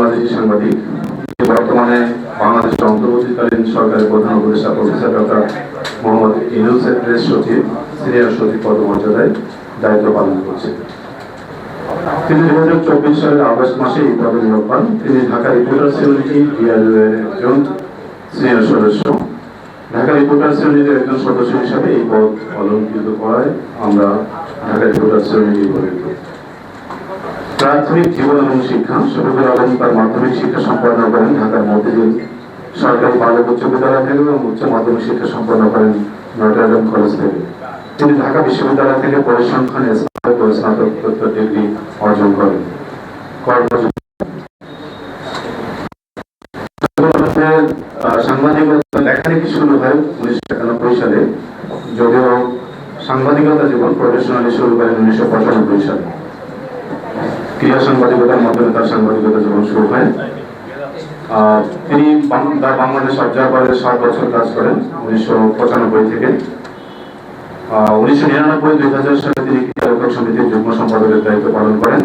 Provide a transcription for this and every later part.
রাজনীতি সাংবাদিক, বর্তমানে বাংলাদেশের অন্তর্বর্তীকালীন সরকারের প্রধান উপদেষ্টা প্রফেসর ডক্টর মোহাম্মদ ইউনূসের প্রেস সচিব, সিনিয়র সচিব পদমর্যাদায় দায়িত্ব পালন করছেন। তিনি 2024 সালের আগস্ট মাসে এই পদে নিয়োগ পান। তিনি ঢাকা রিপোর্টার্স ইউনিটি ডিআরইউ এর একজন সিনিয়র সদস্য। ঢাকা রিপোর্টার্স ইউনিটির একজন সদস্য হিসাবে এই পদ অলঙ্কৃত করায় আমরা ঢাকা রিপোর্টার্স ইউনিটি গঠিত। প্রাথমিক জীবন এবং শিক্ষা শফিকুল আলম তার মাধ্যমিক শিক্ষা সম্পন্ন করেন ঢাকার মতিঝিল সরকারি বালক উচ্চ বিদ্যালয় থেকে এবং উচ্চ মাধ্যমিক শিক্ষা সম্পন্ন করেন নটর ডেম কলেজ থেকে। তিনি ঢাকা বিশ্ববিদ্যালয় থেকে পরিসংখ্যানে স্নাতকোত্তর ডিগ্রি অর্জন করেন। সাংবাদিকতা লেখালেখি শুরু হয় 1991 সালে, যদিও সাংবাদিকতা জীবন প্রফেশনালি শুরু করেন 1995 সালে। ক্রীড়া সাংবাদিকতার মাধ্যমে তার সাংবাদিকতা জীবন শুরু হয়। তিনি বাংলাদেশ অবজারভারে 7 বছর কাজ করেন 1995 থেকে। 1999-2000 সালে তিনি ক্রীড়া লেখক সমিতির যুগ্ম সম্পাদকের দায়িত্ব পালন করেন।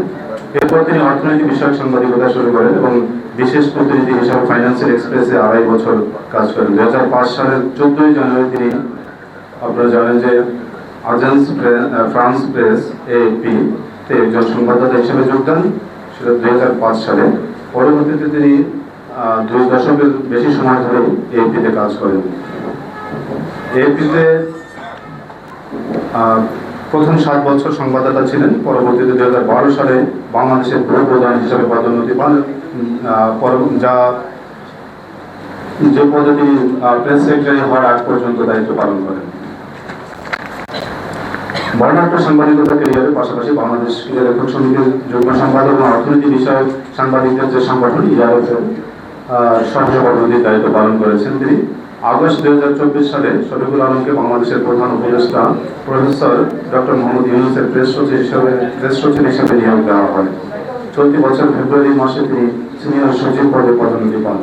এরপর তিনি অর্থনীতি বিষয়ক সাংবাদিকতা শুরু করেন এবং বিশেষ প্রতিনিধি হিসাবে ফাইন্যান্সিয়াল এক্সপ্রেসে 2.5 বছর কাজ করেন। 2005 সালের 14 জানুয়ারি তিনি, আপনারা জানেন যে আজেন্স ফ্রান্স প্রেস এএফপি তে একজন সংবাদদাতা হিসেবে যোগ দেন, সেটা 2005 সালে। পরবর্তীতে তিনি 2 দশকের বেশি সময় ধরে এএফপিতে কাজ করেন। এএফপিতে প্রথম 7 বছর সংবাদদাতা ছিলেন। পরবর্তীতে 2012 সালে বাংলাদেশের ব্যুরো প্রধান হিসেবে পদোন্নতি পান, যে পদে তিনি প্রেস সেক্রেটারি হওয়ার আগ পর্যন্ত দায়িত্ব পালন করেন। বর্ণাঢ্য সাংবাদিকতা ক্যারিয়ারের পাশাপাশি বাংলাদেশ ক্রীড়া লেখক সমিতির যুগ্ম সম্পাদক এবং অর্থনীতি বিষয়ক সাংবাদিকদের যে সংগঠন ইআরএফের সহসভাপতির দায়িত্ব পালন করেছেন তিনি। আগস্ট 2024 সালে শফিকুল আলমকে বাংলাদেশের প্রধান উপদেষ্টা প্রফেসর ডক্টর মোহাম্মদ ইউনূসের প্রেস সচিব হিসেবে নিয়োগ দেওয়া হয়। চলতি বছর ফেব্রুয়ারি মাসে তিনি সিনিয়র সচিব পদে পদোন্নতি পান।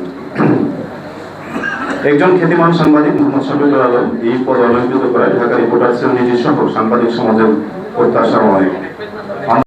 একজন খ্যাতিমান সাংবাদিক মোহাম্মদ শফিকুল আলম এই পদ অলঙ্কৃত করায় ঢাকা রিপোর্টার্স ইউনিটি সহ সাংবাদিক সমাজের প্রত্যাশা অনেক।